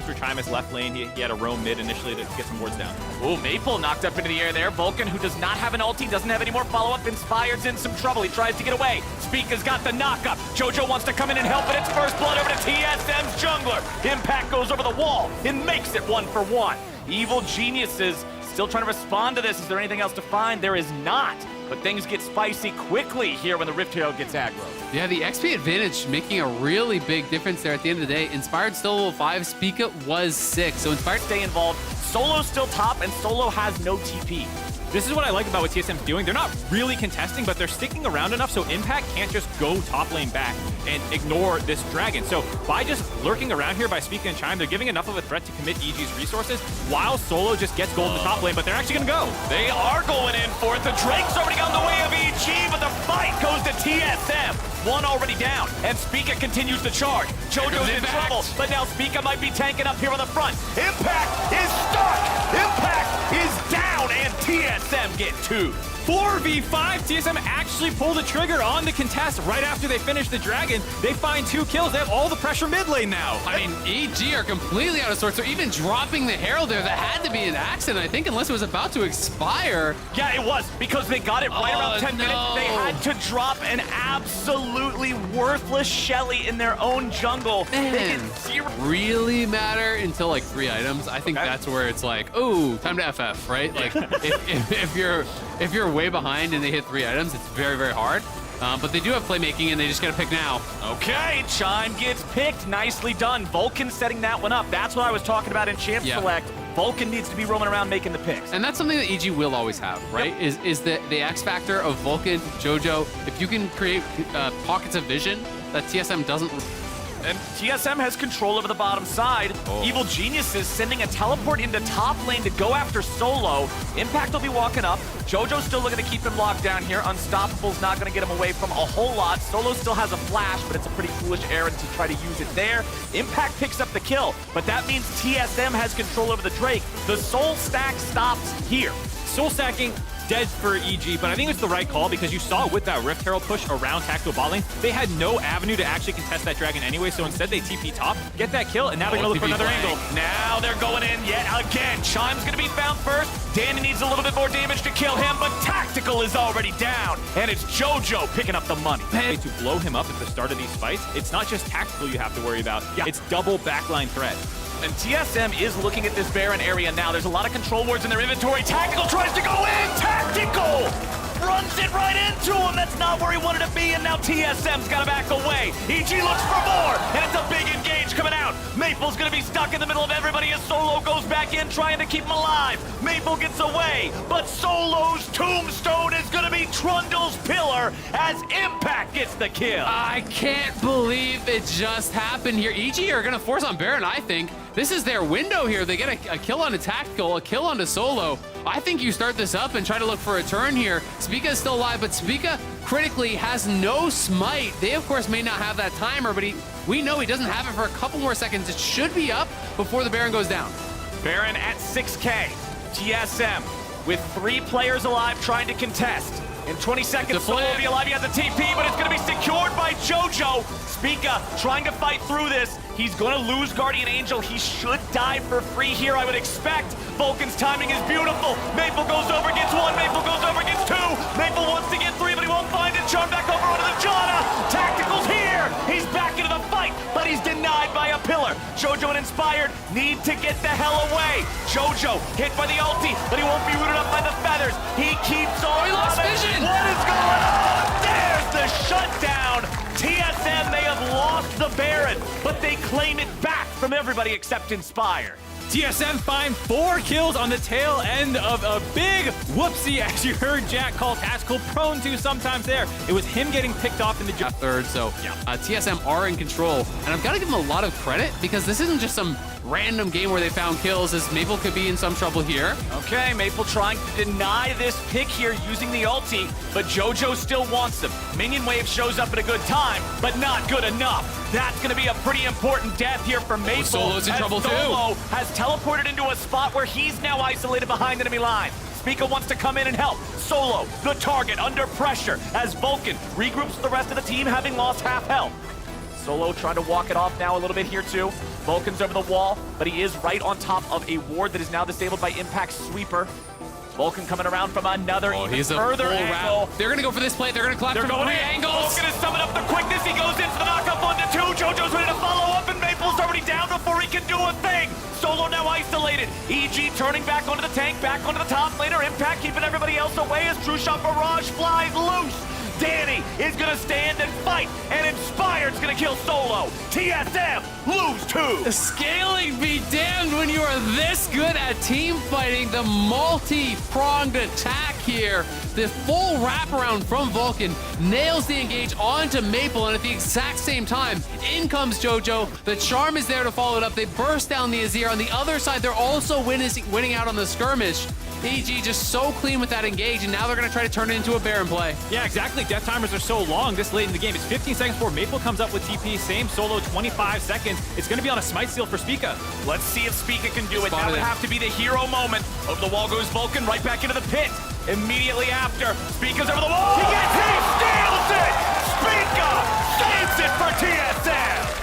options for Chimus left lane. He had a roam mid initially to get some wards down. Ooh, Maple knocked up into the air there. Vulcan, who does not have an ulti, doesn't have any more follow-up. Inspired's in some trouble. He tries to get away. Spica's got the knock-up. Jojo wants to come in and help, but it's first blood over to TSM's jungler. Impact goes over the wall and makes it 1-for-1. Evil Geniuses still trying to respond to this. Is there anything else to find? There is not. But things get spicy quickly here when the Rift Herald gets aggro. Yeah, the XP advantage making a really big difference there at the end of the day. Inspired still level 5, Spica was 6. So Inspired Stay involved. Solo's still top, and Solo has no TP. This is what I like about what TSM's doing. They're not really contesting, but they're sticking around enough so Impact can't just go top lane back and ignore this dragon. So by just lurking around here by Spica and Chime, they're giving enough of a threat to commit EG's resources while Solo just gets gold in the top lane, but they're actually gonna go. They are going in for it. The Drake's already got in the way of EG, but the fight goes to TSM. One already down, and Spica continues to charge. Jojo's in trouble, but now Spica might be tanking up here on the front. Impact is stuck! Impact is down, and TSM get 2. 4v5, TSM actually pulled the trigger on the contest right after they finish the dragon. They find 2 kills. They have all the pressure mid lane now. I mean, EG are completely out of sorts. They're even dropping the Herald there. That had to be an accident, I think, unless it was about to expire. Yeah, it was, because they got it right around 10 minutes. They had to drop an absolutely worthless Shelly in their own jungle. Man, really matter until like 3 items. I think that's where it's like, oh, time to FF, right? Like, if you're way behind and they hit 3 items, it's very, very hard. But they do have playmaking, and they just gotta pick now. Okay, Chime gets picked. Nicely done. Vulcan setting that one up. That's what I was talking about in Champ Select. Vulcan needs to be roaming around making the picks. And that's something that EG will always have, right? Is the X factor of Vulcan, Jojo. If you can create pockets of vision that TSM doesn't. And TSM has control over the bottom side. Evil Geniuses sending a teleport into top lane to go after Solo. Impact will be walking up. Jojo's still looking to keep him locked down here. Unstoppable's not going to get him away from a whole lot. Solo still has a flash, but it's a pretty foolish errand to try to use it there. Impact picks up the kill, but that means TSM has control over the Drake. The soul stack stops here. Soul stacking dead for EG, but I think it's the right call because you saw with that Rift Herald push around tactical bot lane, they had no avenue to actually contest that dragon anyway, so instead they TP top, get that kill, and now they're gonna look for another angle. Now they're going in yet again. Chime's gonna be found first. Danny needs a little bit more damage to kill him, but Tactical is already down, and it's Jojo picking up the money. To blow him up at the start of these fights, it's not just Tactical you have to worry about, it's double backline threat. And TSM is looking at this Baron area now. There's a lot of control wards in their inventory. Tactical tries to go in! Tactical! Runs it right into him! That's not where he wanted to be, and now TSM's got to back away. EG looks for more, and it's a big engage coming out. Maple's gonna be stuck in the middle of everybody as Solo goes back in, trying to keep him alive. Maple gets away, but Solo's tombstone is gonna be Trundle's pillar as Impact gets the kill. I can't believe it just happened here. EG are gonna force on Baron, I think. This is their window here. They get a kill on a Tactical, a kill on a Solo. I think you start this up and try to look for a turn here. Spica is still alive, but Spica critically has no smite. They, of course, may not have that timer, but we know he doesn't have it for a couple more seconds. It should be up before the Baron goes down. Baron at 6K. TSM with 3 players alive trying to contest. In 20 seconds, Solo will be alive. He has a TP, but it's going to be secured by Jojo. Spica trying to fight through this. He's going to lose Guardian Angel. He should die for free here, I would expect. Vulcan's timing is beautiful. Maple goes over, gets 1. Maple goes over, gets 2. Maple wants to get 3, but he won't find it. Charm back over onto the Janna. Tactical's here. He's back into the fight, but he's denied by a pillar. Jojo and Inspired need to get the hell away. Jojo hit by the ulti, but he won't be rooted up by the feathers. He keeps on. He lost vision. What is going on? There's the shutdown. TSM may have lost the Baron, but they claim it back from everybody except Inspire. TSM find 4 kills on the tail end of a big whoopsie, as you heard Jack call Tactical prone to sometimes there. It was him getting picked off in the third, so TSM are in control. And I've got to give them a lot of credit because this isn't just some random game where they found kills, as Maple could be in some trouble here. Okay, Maple trying to deny this pick here using the ulti, but Jojo still wants him. Minion Wave shows up at a good time, but not good enough. That's going to be a pretty important death here for Maple. Solo's in trouble Solo too. has teleported into a spot where he's now isolated behind enemy line. Spica wants to come in and help. Solo, the target, under pressure as Vulcan regroups the rest of the team, having lost half health. Solo trying to walk it off now a little bit here too. Vulcan's over the wall, but he is right on top of a ward that is now disabled by Impact's sweeper. Vulcan coming around from another even further angle. They're gonna go for this play. They're gonna collapse from 3 angles. Vulcan is summing up the quickness. He goes in for the knockup onto 2. JoJo's ready to follow up, and Maple's already down before he can do a thing. Solo now isolated. EG turning back onto the tank, back onto the top laner. Impact keeping everybody else away as True Shot Barrage flies loose. Danny is gonna stand and fight, and Inspired's gonna kill Solo. TSM lose 2. Scaling be damned when you are this good at team fighting. The multi-pronged attack here. The full wraparound from Vulcan nails the engage onto Maple, and at the exact same time, in comes JoJo. The charm is there to follow it up. They burst down the Azir. On the other side, they're also winning out on the skirmish. EG just so clean with that engage, and now they're going to try to turn it into a Baron play. Yeah, exactly. Death timers are so long this late in the game. It's 15 seconds before Maple comes up with TP. Same Solo, 25 seconds. It's going to be on a smite steal for Spica. Let's see if Spica can do it. That would have to be the hero moment. Over the wall goes Vulcan, right back into the pit. Immediately after, Spica's over the wall. He steals it! Spica saves it for TSM!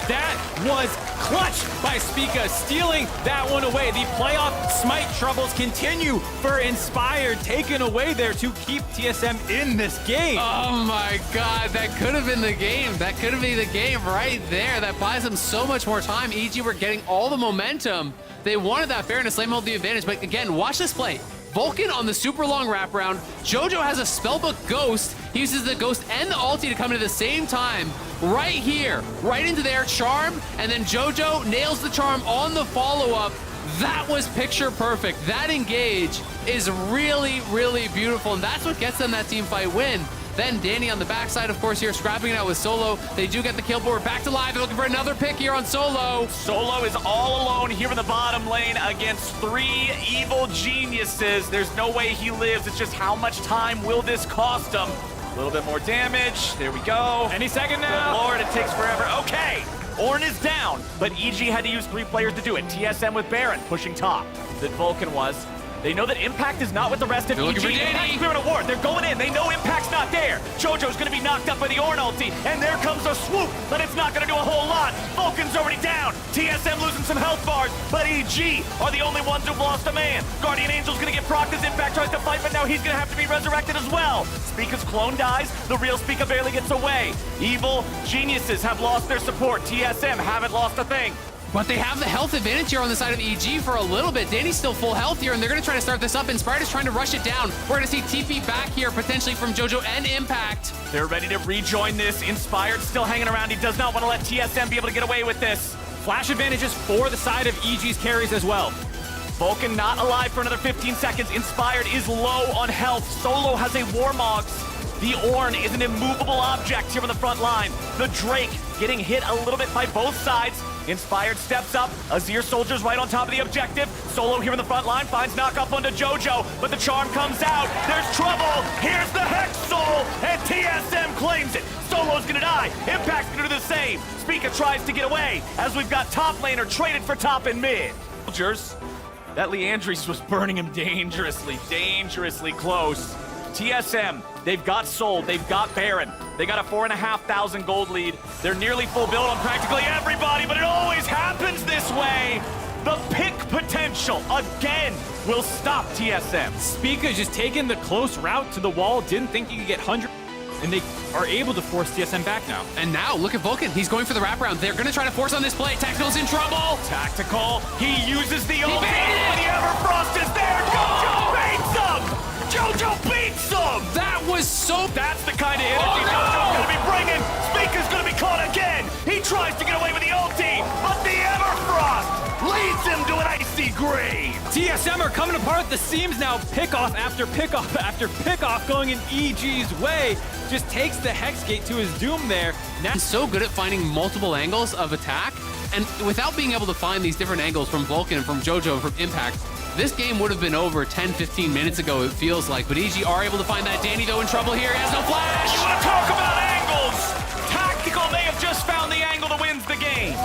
That was clutch by Spica, stealing that one away. The playoff smite troubles continue for Inspired, taken away there to keep TSM in this game. Oh my god, that could have been the game. That could have been the game right there. That buys them so much more time. EG were getting all the momentum. They wanted that fairness, Slam held the advantage, but again, watch this play. Vulcan on the super long wraparound. JoJo has a spellbook Ghost. He uses the Ghost and the ulti to come in at the same time. Right here, right into their charm, and then JoJo nails the charm on the follow-up. That was picture perfect. That engage is really, really beautiful, and that's what gets them that team fight win. Then Danny on the backside, of course, here scrapping it out with Solo. They do get the kill, but we're back to live. They're looking for another pick here on Solo. Solo is all alone here in the bottom lane against 3 evil geniuses. There's no way he lives. It's just how much time will this cost him? A little bit more damage. There we go. Any second now. Good Lord, it takes forever. Okay. Ornn is down, but EG had to use 3 players to do it. TSM with Baron pushing top. That Vulcan was. They know that Impact is not with the rest of EG. Impact's clearing a ward. They're going in. They know Impact's not there. JoJo's going to be knocked up by the Ornn ulti, and there comes a swoop, but it's not going to do a whole lot. Vulcan's already down. TSM losing some health bars, but EG are the only ones who've lost a man. Guardian Angel's going to get procced as Impact tries to fight, but now he's going to have to be resurrected as well. Spica's clone dies. The real Spica barely gets away. Evil geniuses have lost their support. TSM haven't lost a thing. But they have the health advantage here on the side of EG for a little bit. Danny's still full health here, and they're going to try to start this up. Inspired is trying to rush it down. We're going to see TP back here, potentially from JoJo and Impact. They're ready to rejoin this. Inspired still hanging around. He does not want to let TSM be able to get away with this. Flash advantages for the side of EG's carries as well. Vulcan not alive for another 15 seconds. Inspired is low on health. Solo has a Warmogs. The Ornn is an immovable object here on the front line. The Drake getting hit a little bit by both sides. Inspired steps up. Azir soldiers right on top of the objective. Solo here in the front line finds knock-up onto JoJo, but the charm comes out. There's trouble. Here's the Hex Soul, and TSM claims it. Solo's gonna die. Impact's gonna do the same. Spica tries to get away as we've got top laner traded for top and mid. Soldiers. That Leandris was burning him dangerously, dangerously close. TSM, they've got Soul, they've got Baron. They got a 4,500 gold lead. They're nearly full build on practically everybody, but it always happens this way. The pick potential, again, will stop TSM. Spica just taking the close route to the wall, didn't think he could get 100, and they are able to force TSM back now. And now, look at Vulcan. He's going for the wraparound. They're going to try to force on this play. Tactical's in trouble. Tactical, he uses the ult, and the Everfrost is there. JoJo beats him! JoJo beats him! That was so... That's the kind of energy JoJo's going to be bringing. Spica's going to be caught again. He tries to get away with the ulti, but the Everfrost leads him to an icy grave. TSM are coming apart at the seams now. Pickoff after pickoff after pickoff going in EG's way. Just takes the Hex Gate to his doom there. Now He's so good at finding multiple angles of attack, and without being able to find these different angles from Vulcan and from JoJo and from Impact, this game would have been over 10-15 minutes ago, it feels like. But EG are able to find that. Danny, though, in trouble here. He has no flash. You want to talk about angles? Tactical may have just found the angle that wins the game.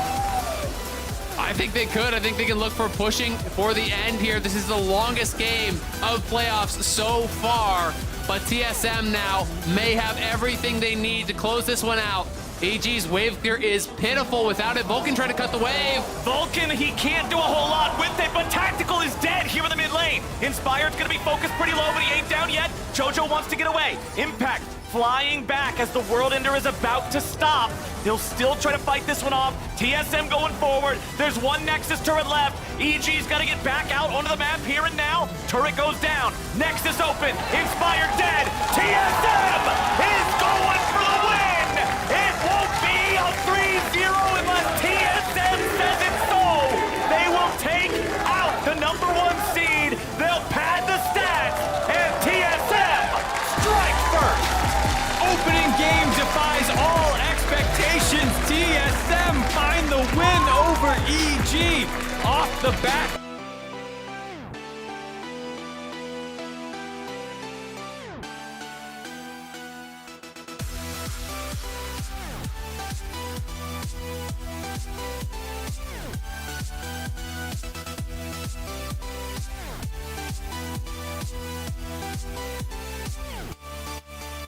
I think they could. I think they can look for pushing for the end here. This is the longest game of playoffs so far. But TSM now may have everything they need to close this one out. EG's wave clear is pitiful without it. Vulcan trying to cut the wave. Vulcan, he can't do a whole lot with it, but Tactical is dead here in the mid lane. Inspired's gonna be focused pretty low, but he ain't down yet. JoJo wants to get away. Impact flying back as the World Ender is about to stop. They'll still try to fight this one off. TSM going forward. There's one Nexus turret left. EG's got to get back out onto the map here and now. Turret goes down. Nexus open. Inspired dead. TSM is going for the win. It won't be a 3-0 unless TSM says it's so. They will take out the #1 seed. They'll pad the stats. And TSM strikes first. Opening game defies all expectations. TSM find the win over EG off the bat.